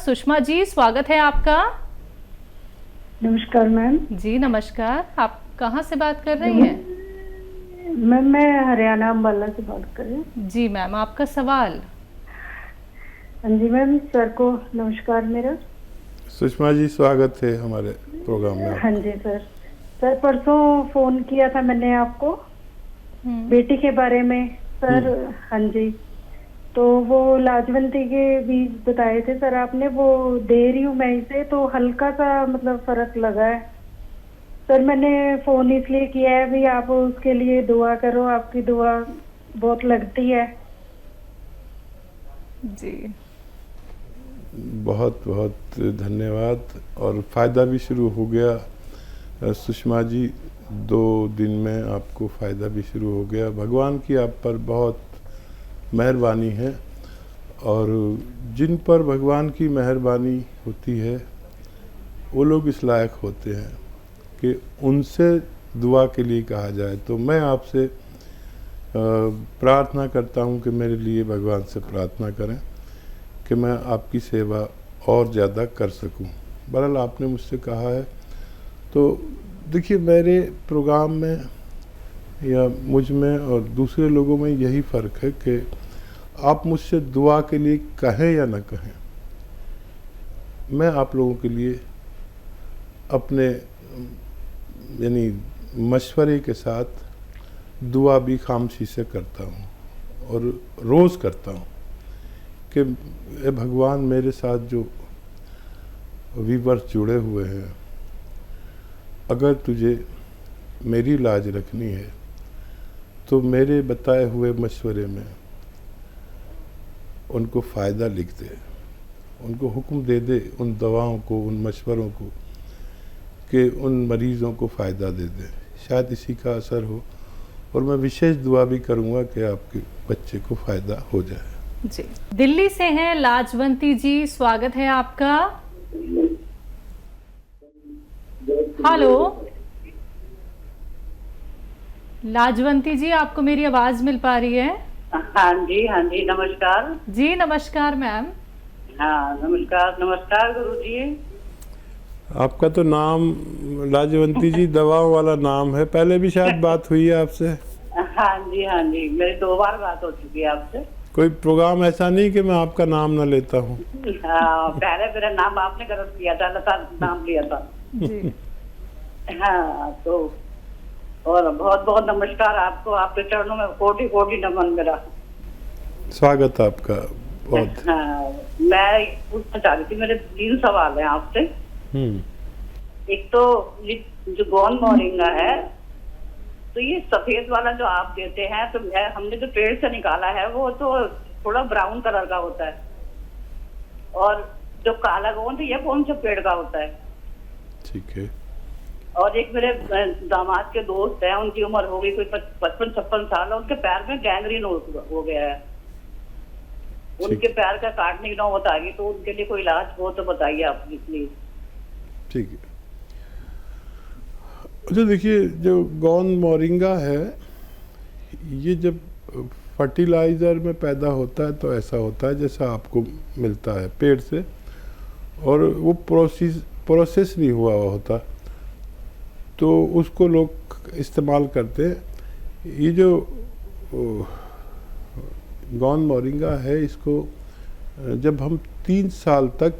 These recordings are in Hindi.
सुषमा जी, स्वागत है आपका। नमस्कार मैम। जी नमस्कार, आप कहाँ से बात कर रही हैं? मैम मैं हरियाणा अम्बाला से बात कर रही हूँ। जी मैम, आपका सवाल। हाँ जी मैम, सर को नमस्कार मेरा। सुषमा जी, स्वागत है हमारे प्रोग्राम में हाँ आपका। जी सर। सर परसों फोन किया था मैंने आपको बेटी के बारे में सर। हाँ जी, तो वो लाजवंती के बीज बताए थे सर आपने, वो दे रही हूँ मैं इसे, तो हल्का सा मतलब फर्क लगा है सर। मैंने फोन इसलिए किया है भी आप उसके लिए दुआ करो, आपकी दुआ बहुत लगती है। जी बहुत बहुत धन्यवाद। और फ़ायदा भी शुरू हो गया सुषमा जी, 2 दिन में आपको फ़ायदा भी शुरू हो गया। भगवान की आप पर बहुत मेहरबानी है, और जिन पर भगवान की मेहरबानी होती है वो लोग इस लायक होते हैं कि उनसे दुआ के लिए कहा जाए। तो मैं आपसे प्रार्थना करता हूँ कि मेरे लिए भगवान से प्रार्थना करें कि मैं आपकी सेवा और ज़्यादा कर सकूं। बहरहाल आपने मुझसे कहा है, तो देखिए मेरे प्रोग्राम में या मुझ में और दूसरे लोगों में यही फ़र्क है कि आप मुझसे दुआ के लिए कहें या ना कहें, मैं आप लोगों के लिए अपने यानी मशवरे के साथ दुआ भी खामोशी से करता हूँ और रोज़ करता हूँ कि ए भगवान, मेरे साथ जो व्यूअर्स जुड़े हुए हैं, अगर तुझे मेरी लाज रखनी है तो मेरे बताए हुए मशवरे में उनको फ़ायदा लिख दे, उनको हुक्म दे दे उन दवाओं को, उन मशवरों को, कि उन मरीज़ों को फ़ायदा दे दे। शायद इसी का असर हो, और मैं विशेष दुआ भी करूँगा कि आपके बच्चे को फ़ायदा हो जाए। जी, दिल्ली से हैं लाजवंती जी, स्वागत है आपका। हेलो लाजवंती जी, आपको मेरी आवाज मिल पा रही है? हाँ जी नमस्कार। जी नमस्कार मैम। हाँ नमस्कार नमस्कार गुरु जी। आपका तो नाम लाजवंती जी दवाओं वाला नाम है, पहले भी शायद बात हुई है आपसे। हाँ जी, मेरी 2 बार बात हो चुकी है आपसे। कोई प्रोग्राम ऐसा नहीं कि मैं आपका नाम ना लेता हूँ। हाँ, पहले मेरा नाम आपने गलत किया था, लता नाम लिया था जी हाँ, तो और बहुत बहुत नमस्कार आपको, आपके चरणों में कोटि कोटि नमन मेरा। स्वागत आपका बहुत। हाँ, मैं पूछना चाह रही थी, मेरे 3 सवाल हैं आपसे। एक तो ये जो गोंद मोरिंगा है, तो ये सफेद वाला जो आप देते हैं, तो हमने जो पेड़ से निकाला है वो तो थोड़ा ब्राउन कलर का होता है, और जो काला गोंद ये कौन से पेड़ का होता है? ठीक है। और एक मेरे दामाद के दोस्त हैं, उनकी उम्र हो गई कोई 55-56 साल, उनके पैर में गैंग्रीन हो गया है, उनके पैर का काटने की नौबत आ गई, तो उनके लिए कोई इलाज हो तो बताइए आप प्लीज। ठीक है। अच्छा देखिए, जो गोंद मोरिंगा है, ये जब फर्टिलाइज़र में पैदा होता है तो ऐसा होता है जैसा आपको मिलता है पेड़ से, और वो प्रोसेस नहीं हुआ होता, तो उसको लोग इस्तेमाल करते हैं। ये जो गोंद मोरिंगा है, इसको जब हम 3 साल तक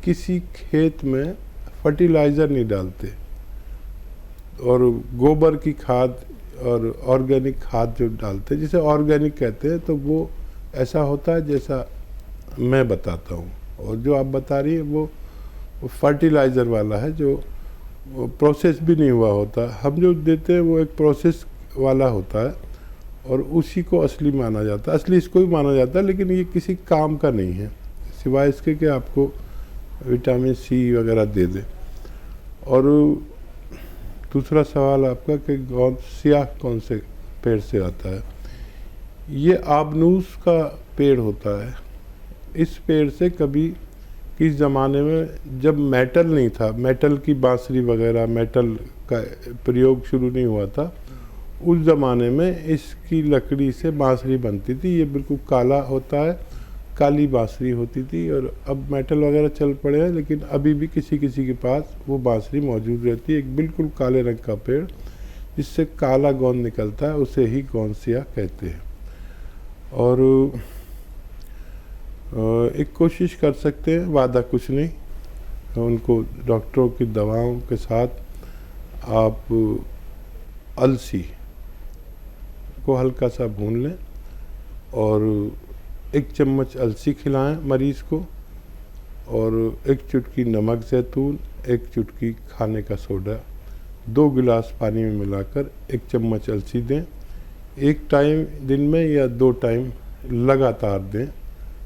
किसी खेत में फर्टिलाइज़र नहीं डालते, और गोबर की खाद और ऑर्गेनिक खाद जो डालते हैं, जिसे ऑर्गेनिक कहते हैं, तो वो ऐसा होता है जैसा मैं बताता हूँ। और जो आप बता रही हैं वो फर्टिलाइज़र वाला है, जो प्रोसेस भी नहीं हुआ होता। हम जो देते हैं वो एक प्रोसेस वाला होता है, और उसी को असली माना जाता है, असली इसको भी माना जाता है, लेकिन ये किसी काम का नहीं है सिवाय इसके कि आपको विटामिन सी वगैरह दे दे। और दूसरा सवाल आपका कि गोंद स्याह कौन से पेड़ से आता है, ये आबनूस का पेड़ होता है। इस पेड़ से कभी किस ज़माने में जब मेटल नहीं था, मेटल की बांसुरी वगैरह, मेटल का प्रयोग शुरू नहीं हुआ था, उस ज़माने में इसकी लकड़ी से बांसुरी बनती थी। ये बिल्कुल काला होता है, काली बांसुरी होती थी, और अब मेटल वगैरह चल पड़े हैं, लेकिन अभी भी किसी किसी के पास वो बांसुरी मौजूद रहती है। एक बिल्कुल काले रंग का पेड़ जिससे काला गोंद निकलता है, उसे ही गोंदसिया कहते हैं। और एक कोशिश कर सकते हैं, वादा कुछ नहीं, उनको डॉक्टरों की दवाओं के साथ आप अलसी को हल्का सा भून लें और 1 चम्मच अलसी खिलाएं मरीज़ को, और 1 चुटकी नमक ज़ैतून, 1 चुटकी खाने का सोडा 2 गिलास पानी में मिलाकर 1 चम्मच अलसी दें। 1 टाइम दिन में या 2 टाइम लगातार दें।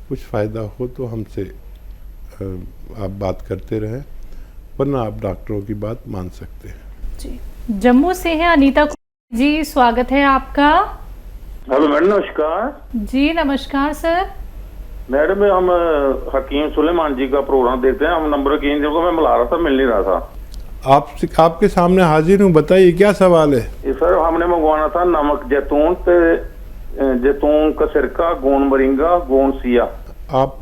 कुछ फ़ायदा हो तो हमसे आप बात करते रहें, वरना आप डॉक्टरों की बात मान सकते हैं। जी, जम्मू से है अनीता जी, स्वागत है आपका। हेलो मैडम, नमस्कार। जी नमस्कार सर। मैडम हम हकीम सुलेमान जी का प्रोग्राम देखते हैं, हम नंबर की को मैं मिला रहा था, मिल नहीं रहा था। आपके सामने हाजिर हूँ, बताइए क्या सवाल है। सर हमने मंगवाना था नमक जैतून जैतून का सिरका, गोंद मोरिंगा, गोंद सिया। आप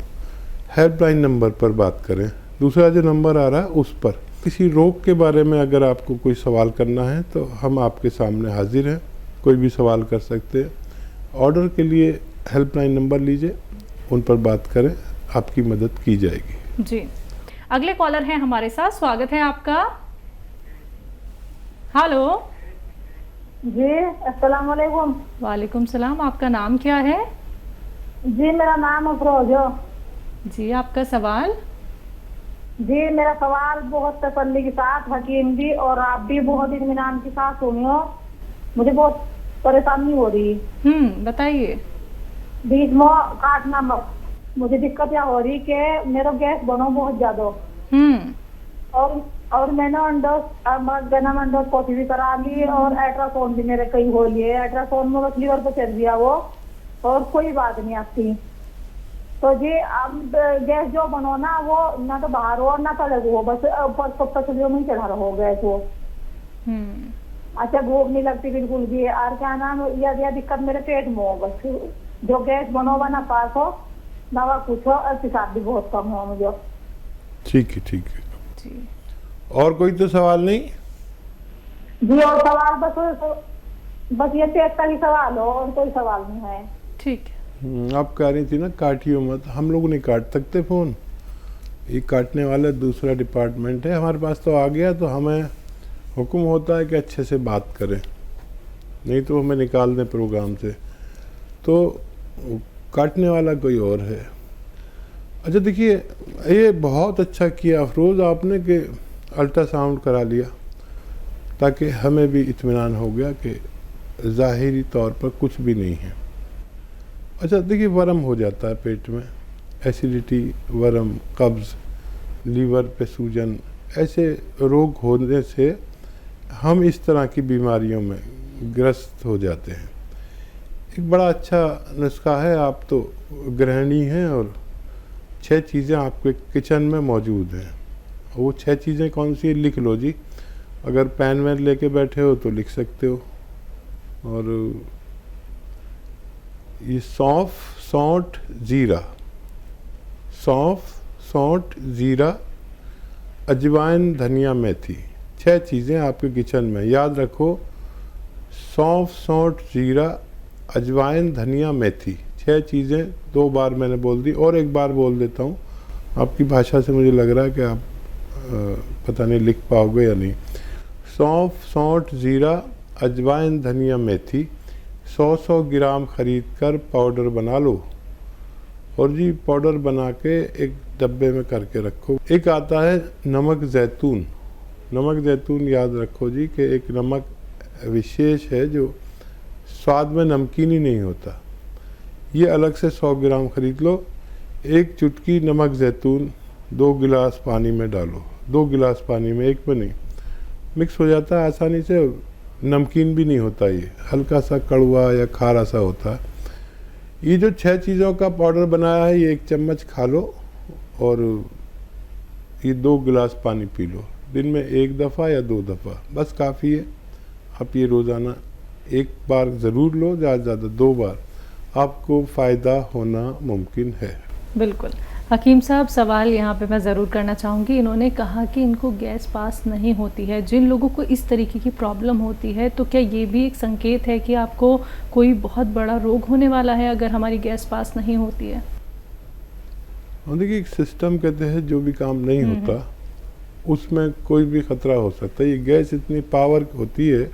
हेल्पलाइन नंबर पर बात करें, दूसरा जो नंबर आ रहा है उस पर। किसी रोग के बारे में अगर आपको कोई सवाल करना है तो हम आपके सामने हाजिर हैं, कोई भी सवाल कर सकते हैं। ऑर्डर के लिए हेल्पलाइन नंबर लीजिए, उन पर बात करें, आपकी मदद की जाएगी। जी, अगले कॉलर हैं हमारे साथ, स्वागत है आपका। हेलो जी, अस्सलाम वालेकुम। वालेकुम सलाम, आपका नाम क्या है? जी मेरा नाम अफरोज। जी, आपका सवाल? जी मेरा सवाल बहुत तसल्ली के साथ हकीम जी और आप भी बहुत इत्मीनान के साथ सुनियो, मुझे बहुत परेशानी हो रही। बताइए। बीच में काटना मत, मुझे दिक्कत क्या हो रही कि मेरा गैस बनो बहुत ज्यादा। और मैंने एंडोस्कोपी भी करा ली और अल्ट्रासाउंड भी मेरे कई हो लिए। अल्ट्रासाउंड में बस लीवर पे चल दिया वो, और कोई बात नहीं आती। तो जी अब गैस जो बनो ना, वो ना तो बाहर हो ना तो अलग हो, बस ऊपर में चढ़ा रहो गैस वो। अच्छा, भूख नहीं लगती बिल्कुल भी। और क्या नाम, यह दिक्कत मेरे पेट में हो, बस जो गैस बनो ना पास हो दवा कुछ हो, और पेशाब भी बहुत कम हो मुझे। ठीक है, ठीक है जी। और कोई तो सवाल नहीं जी? और सवाल बस ये पेट का ही सवाल हो, और कोई सवाल नहीं है। ठीक है। आप कह रही थी ना काटियो मत, हम लोग नहीं काट सकते फ़ोन, ये काटने वाला दूसरा डिपार्टमेंट है। हमारे पास तो आ गया तो हमें हुक्म होता है कि अच्छे से बात करें, नहीं तो हमें निकाल दें प्रोग्राम से। तो काटने वाला कोई और है। अच्छा देखिए, ये बहुत अच्छा किया अफरोज़ आपने कि अल्ट्रासाउंड करा लिया, ताकि हमें भी इत्मीनान हो गया कि ज़ाहिरी तौर पर कुछ भी नहीं है। अच्छा देखिए, वर्म हो जाता है पेट में, एसिडिटी, वर्म, कब्ज़, लीवर पे सूजन, ऐसे रोग होने से हम इस तरह की बीमारियों में ग्रस्त हो जाते हैं। एक बड़ा अच्छा नुस्खा है, आप तो गृहिणी हैं और 6 चीज़ें आपके किचन में मौजूद हैं। वो 6 चीज़ें कौन सी है लिख लो जी, अगर पेन वैन लेके बैठे हो तो लिख सकते हो। और ये सौंफ, सौंठ, ज़ीरा, सौंफ, सौंठ, ज़ीरा, अजवाइन, धनिया, मेथी, 6 चीज़ें आपके किचन में। याद रखो, सौंफ, सौंठ, ज़ीरा, अजवाइन, धनिया, मेथी, 6 चीज़ें 2 बार मैंने बोल दी, और एक बार बोल देता हूँ। आपकी भाषा से मुझे लग रहा है कि आप पता नहीं लिख पाओगे या नहीं। सौंफ, सौंठ, ज़ीरा, अजवाइन, धनिया, मेथी 100 ग्राम ख़रीद कर पाउडर बना लो, और जी पाउडर बना के एक डब्बे में करके रखो। एक आता है नमक ज़ैतून। नमक ज़ैतून याद रखो जी कि एक नमक विशेष है जो स्वाद में नमकीनी नहीं होता। ये अलग से 100 ग्राम ख़रीद लो। 1 चुटकी नमक ज़ैतून 2 गिलास पानी में डालो, 2 गिलास पानी में, एक में नहीं। मिक्स हो जाता है आसानी से, नमकीन भी नहीं होता, ये हल्का सा कड़वा या खारा सा होता है। ये जो 6 चीज़ों का पाउडर बनाया है, ये 1 चम्मच खा लो, और ये 2 गिलास पानी पी लो। दिन में 1 दफ़ा या 2 दफ़ा बस काफ़ी है। आप ये रोज़ाना 1 बार ज़रूर लो, ज़्यादा से ज़्यादा 2 बार, आपको फ़ायदा होना मुमकिन है। बिल्कुल। हकीम साहब, सवाल यहाँ पे मैं ज़रूर करना चाहूँगी। इन्होंने कहा कि इनको गैस पास नहीं होती है। जिन लोगों को इस तरीके की प्रॉब्लम होती है, तो क्या ये भी एक संकेत है कि आपको कोई बहुत बड़ा रोग होने वाला है अगर हमारी गैस पास नहीं होती है? और देखिए, एक सिस्टम कहते हैं जो भी काम नहीं होता उसमें कोई भी ख़तरा हो सकता है। ये गैस इतनी पावर होती है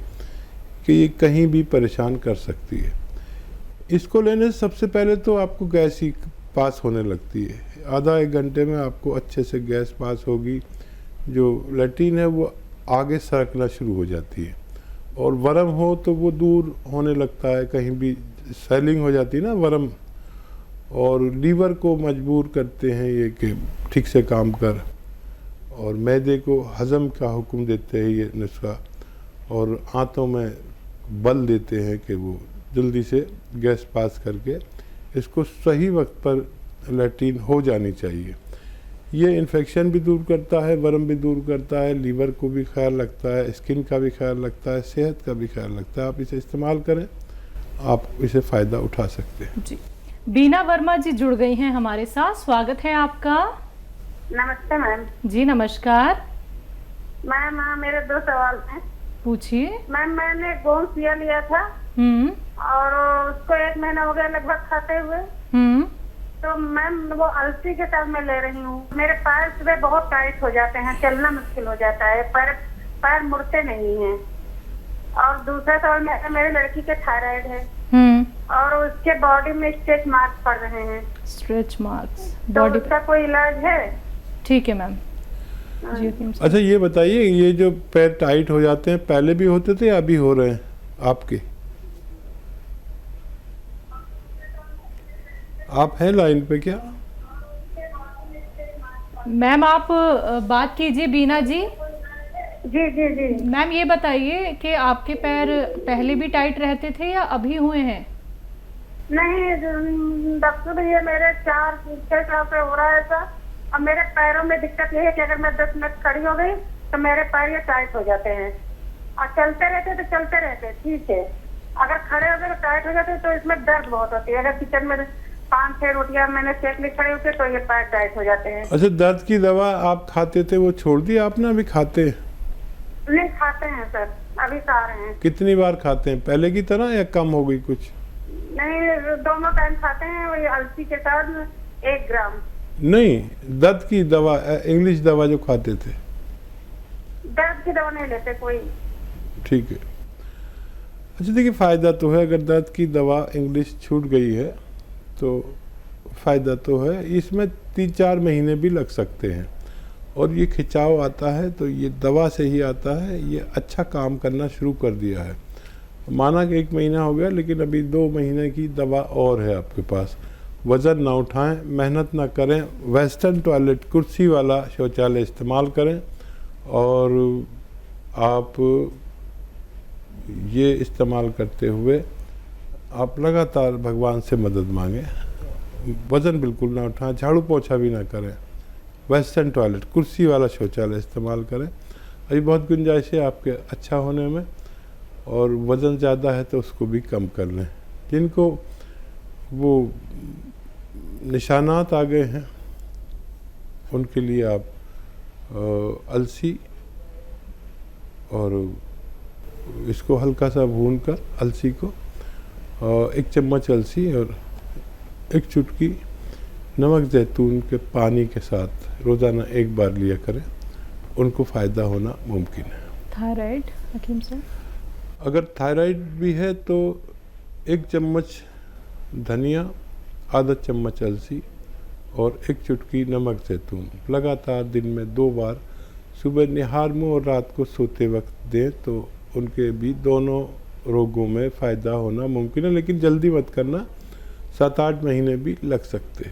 कि ये कहीं भी परेशान कर सकती है। इसको लेने से सबसे पहले तो आपको गैस ही पास होने लगती है। आधा एक घंटे में आपको अच्छे से गैस पास होगी। जो लैट्रिन है वो आगे सरकना शुरू हो जाती है, और वर्म हो तो वो दूर होने लगता है, कहीं भी स्वेलिंग हो जाती है ना वर्म, और लीवर को मजबूर करते हैं ये कि ठीक से काम कर, और मैदे को हज़म का हुक्म देते हैं ये नुस्खा, और आंतों में बल देते हैं कि वो जल्दी से गैस पास करके इसको सही वक्त पर लैट्रिन हो जानी चाहिए। ये इन्फेक्शन भी दूर करता है, वर्म भी दूर करता है, लीवर को भी ख्याल रखता है, स्किन का भी ख्याल रखता है, सेहत का भी ख्याल रखता है। आप इसे इस्तेमाल करें, आप इसे फ़ायदा उठा सकते हैं। जी। बीना वर्मा जी जुड़ गई हैं हमारे साथ, स्वागत है आपका। नमस्ते मैम। जी नमस्कार, मैम मेरे 2 सवाल हैं। पूछिए। मैम मैंने गोंसिया लिया था और उसको 1 महीना हो गया लगभग खाते हुए। तो मैम वो अलसी के साथ मैं ले रही हूँ। मेरे पैर सुबह बहुत टाइट हो जाते हैं, चलना मुश्किल हो जाता है, पैर मुड़ते नहीं हैं। और दूसरा सवाल, मेरे लड़की के थायराइड है और उसके बॉडी में स्ट्रेच मार्क्स पड़ रहे हैं। स्ट्रेच मार्क्स तो बॉडी उसका कोई इलाज है? ठीक है मैम। जी हकीम साहब। अच्छा, ये बताइए, ये जो पैर टाइट हो जाते हैं पहले भी होते थे या अभी हो रहे हैं आपके? आप हैं लाइन पे क्या? मैम आप बात कीजिए बीना जी। जी जी जी। मैम ये बताइए कि आपके पैर पहले भी टाइट रहते थे या अभी हुए हैं? नहीं डॉक्टर भैया, मेरे 4-6 साल से हो रहा है ऐसा। अब मेरे पैरों में दिक्कत ये है कि अगर मैं 10 मिनट खड़ी हो गई तो मेरे पैर ये टाइट हो जाते हैं, और चलते रहते ठीक है। अगर खड़े हो गए तो टाइट हो जाते, तो इसमें दर्द बहुत होती है। अगर किचन में 5-6 रोटियां मैंने सेक ली खड़े होते तो ये पैर टाइट हो जाते हैं। अच्छा, दर्द की दवा आप खाते थे वो छोड़ दी आपने? अभी खाते हैं? नहीं खाते हैं सर, अभी खा रहे हैं। कितनी बार खाते हैं, पहले की तरह या कम हो गई कुछ? नहीं, दोनों टाइम खाते हैं, वही अलसी के साथ 1 ग्राम। नहीं, दर्द की दवा, इंग्लिश दवा जो खाते थे। दर्द की दवा नहीं लेते कोई। ठीक है। अच्छा देखिए, फ़ायदा तो है। अगर दर्द की दवा इंग्लिश छूट गई है तो फ़ायदा तो है। इसमें 3-4 महीने भी लग सकते हैं, और ये खिंचाव आता है तो ये दवा से ही आता है। ये अच्छा काम करना शुरू कर दिया है। माना कि 1 महीना हो गया, लेकिन अभी 2 महीने की दवा और है आपके पास। वज़न ना उठाएं, मेहनत ना करें, वेस्टर्न टॉयलेट, कुर्सी वाला शौचालय इस्तेमाल करें, और आप ये इस्तेमाल करते हुए आप लगातार भगवान से मदद मांगें। वज़न बिल्कुल ना उठाएं, झाड़ू पोछा भी ना करें, वेस्टर्न टॉयलेट, कुर्सी वाला शौचालय इस्तेमाल करें। अभी बहुत गुंजाइश है आपके अच्छा होने में, और वज़न ज़्यादा है तो उसको भी कम कर लें। जिनको वो निशानात आ गए हैं उनके लिए आप अलसी और इसको हल्का सा भून कर, अलसी को 1 चम्मच अलसी और 1 चुटकी नमक जैतून के पानी के साथ रोज़ाना 1 बार लिया करें, उनको फ़ायदा होना मुमकिन है। थायराइड हकीम साहब? अगर थायराइड भी है तो 1 चम्मच धनिया, आधा चम्मच अलसी और 1 चुटकी नमक जैतून लगातार दिन में 2 बार, सुबह निहार में और रात को सोते वक्त दें, तो उनके भी दोनों रोगों में फ़ायदा होना मुमकिन है। लेकिन जल्दी मत करना, 7-8 महीने भी लग सकते हैं।